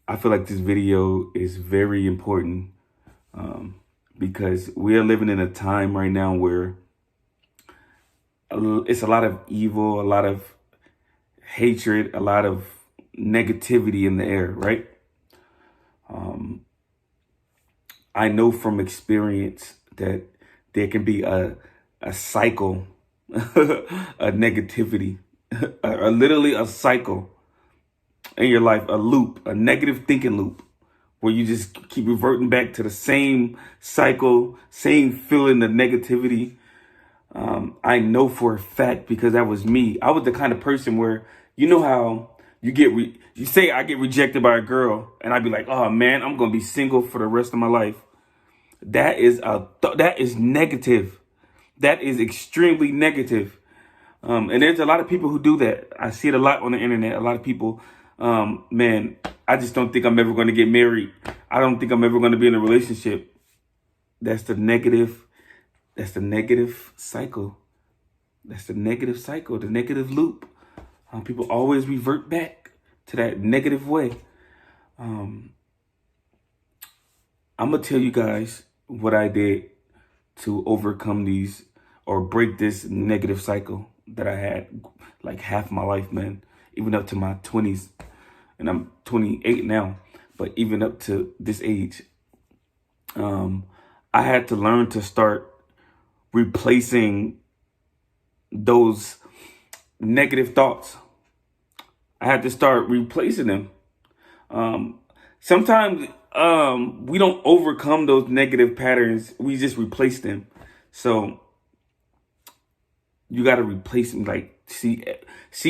I feel like this video is very important because we are living in a time right now where it's a lot of evil, a lot of hatred, a lot of negativity in the air, right? I know from experience that there can be a cycle of negativity, literally a cycle in your life, a loop, a negative thinking loop, where you just keep reverting back to the same cycle, same feeling of negativity. I know for a fact because that was me. I was the kind of person where, you know how you get, you say I get rejected by a girl and I'd be like, oh man, I'm going to be single for the rest of my life. That is that is negative. That is extremely negative. And there's a lot of people who do that. I see it a lot on the internet. A lot of people, man, I just don't think I'm ever going to get married. I don't think I'm ever going to be in a relationship. That's the negative. That's the negative cycle. That's the negative cycle, the negative loop. People always revert back to that negative way. I'm going to tell you guys what I did to overcome these or break this negative cycle that I had like half my life, man, even up to my 20s. And I'm 28 now, but even up to this age, I had to learn to start replacing those negative thoughts. I had to start replacing them. Sometimes we don't overcome those negative patterns. We just replace them. So you got to replace them. Like see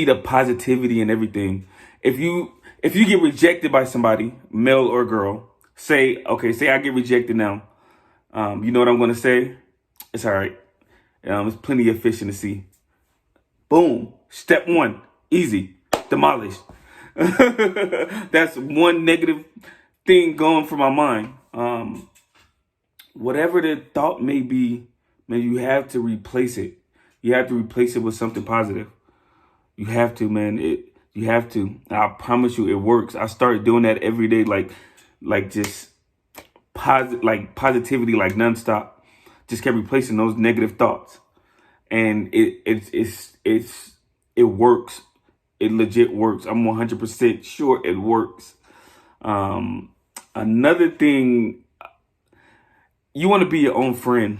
the positivity in everything. If you get rejected by somebody, male or girl, say I get rejected now. You know what I'm going to say? It's all right. There's plenty of fish in the sea. Boom. Step one. Easy. Demolished. That's one negative thing going from my mind. Whatever the thought may be, man, you have to replace it. You have to replace it with something positive. You have to, man. You have to. I promise you, it works. I started doing that every day, like just positivity, like nonstop. Just kept replacing those negative thoughts, and it works. It legit works. I'm 100% sure it works. Another thing, you want to be your own friend.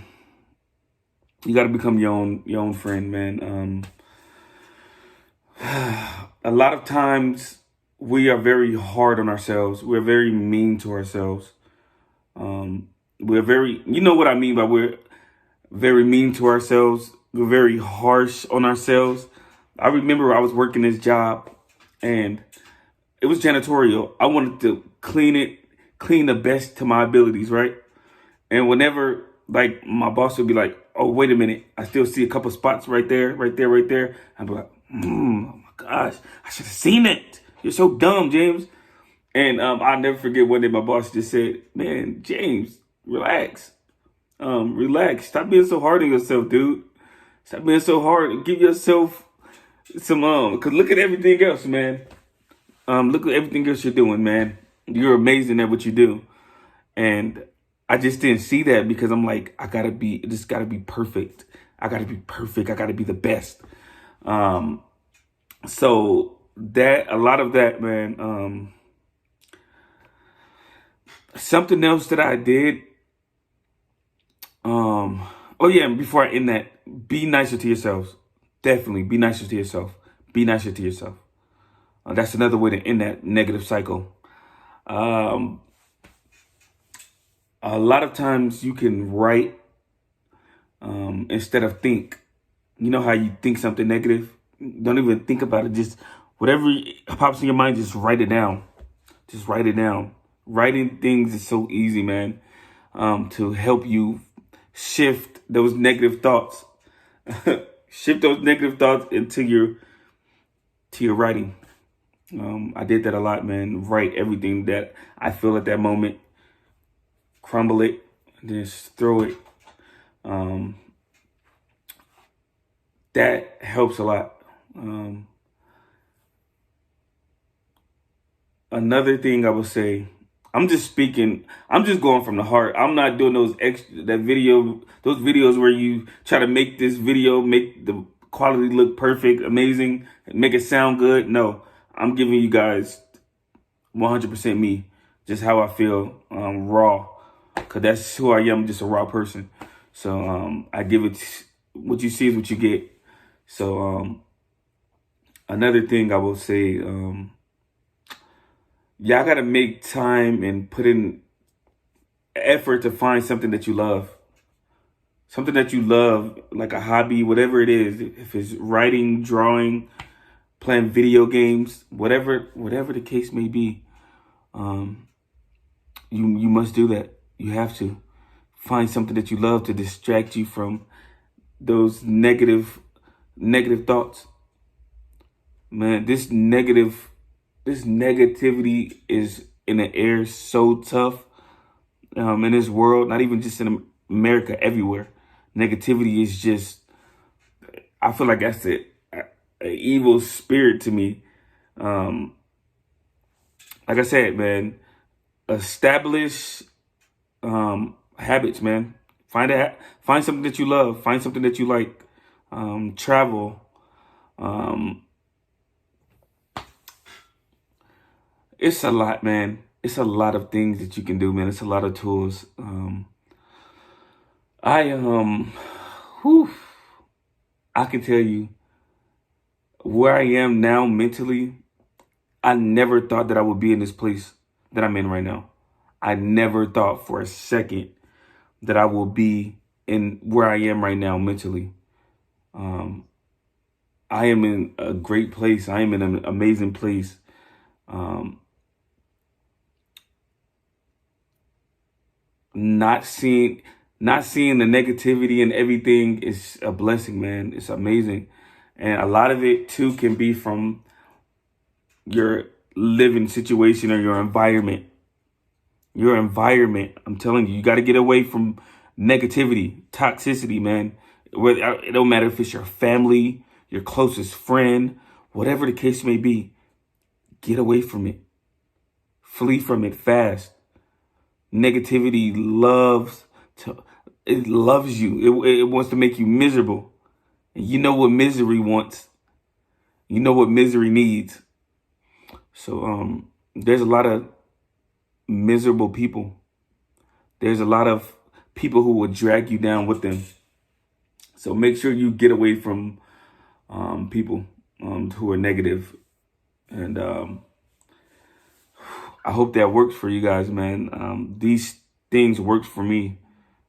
You got to become your own friend, man. A lot of times we are very hard on ourselves. We're very mean to ourselves. We're very, you know what I mean by we're very mean to ourselves. We're very harsh on ourselves. I remember I was working this job and it was janitorial. I wanted to clean the best to my abilities, right? And whenever like my boss would be like, oh, wait a minute, I still see a couple spots right there, right there, right there. I'd be like, oh my gosh, I should have seen it. You're so dumb, James. And I'll never forget one day my boss just said, man, James, relax. Relax. Stop being so hard on yourself, dude. Stop being so hard. Give yourself some, cause look at everything else, man. Look at everything else you're doing, man. You're amazing at what you do. And I just didn't see that because I'm like, this gotta be perfect. I gotta be perfect. I gotta be the best. So that, a lot of that, man, something else that I did, oh yeah, before I end that, be nicer to yourselves. Definitely be nicer to yourself. Be nicer to yourself. That's another way to end that negative cycle. A lot of times you can write instead of think. You know how you think something negative? Don't even think about it. Just whatever pops in your mind, just write it down. Just write it down. Writing things is so easy, man, to help you shift those negative thoughts. Shift those negative thoughts into your writing. I did that a lot, man. Write everything that I feel at that moment. Crumble it, and just throw it. That helps a lot. Another thing I would say, I'm just speaking, I'm just going from the heart. I'm not doing those those videos where you try to make this video, make the quality look perfect, amazing, make it sound good. No, I'm giving you guys 100% me, just how I feel, raw, because that's who I am. I'm just a raw person. So I give it, what you see is what you get. So another thing I will say, y'all gotta make time and put in effort to find something that you love. Something that you love, like a hobby, whatever it is. If it's writing, drawing, playing video games, whatever the case may be, you must do that. You have to find something that you love to distract you from those negative thoughts. Man, this negativity is in the air so tough, in this world, not even just in America, everywhere. Negativity is just, I feel like that's an evil spirit to me. Like I said, man, establish habits, man. Find something that you love. Find something that you like. Travel. It's a lot, man. It's a lot of things that you can do, man. It's a lot of tools. Whew, I can tell you where I am now mentally. I never thought that I would be in this place that I'm in right now. I never thought for a second that I will be in where I am right now mentally. I am in a great place. I am in an amazing place. Not seeing the negativity and everything is a blessing, man. It's amazing. And a lot of it too can be from your living situation or your environment. Your environment. I'm telling you, you got to get away from negativity, toxicity, man. It don't matter if it's your family, your closest friend, whatever the case may be. Get away from it. Flee from it fast. Negativity loves you. It wants to make you miserable. And you know what misery wants. You know what misery needs. So there's a lot of miserable people. There's a lot of people who will drag you down with them. So make sure you get away from people who are negative. And I hope that works for you guys, man. These things worked for me,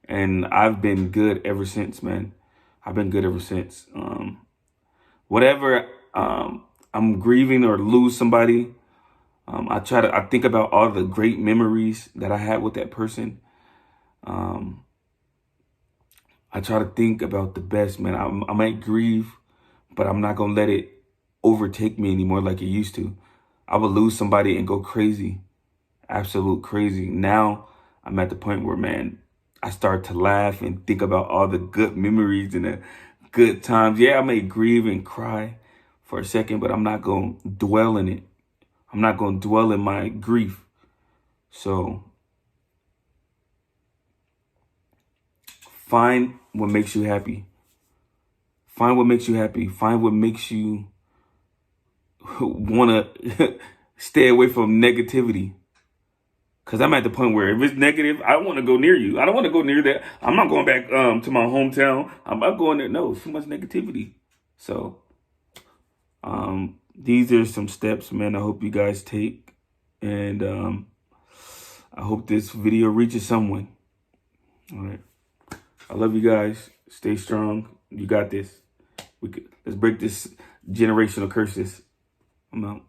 and I've been good ever since, man. I've been good ever since. Whatever I'm grieving or lose somebody, I think about all the great memories that I had with that person. I try to think about the best, man. I might grieve, but I'm not gonna let it overtake me anymore like it used to. I would lose somebody and go crazy, absolute crazy. Now I'm at the point where, man, I start to laugh and think about all the good memories and the good times. Yeah, I may grieve and cry for a second, but I'm not going to dwell in it. I'm not going to dwell in my grief. So find what makes you happy. Find what makes you happy. Find what makes you want to stay away from negativity. Because I'm at the point where if it's negative, I don't want to go near you. I don't want to go near that. I'm not going back to my hometown. I'm not going there. No, it's too much negativity. So these are some steps, man, I hope you guys take. And I hope this video reaches someone. All right. I love you guys. Stay strong. You got this. Let's break this generational curses. I'm out.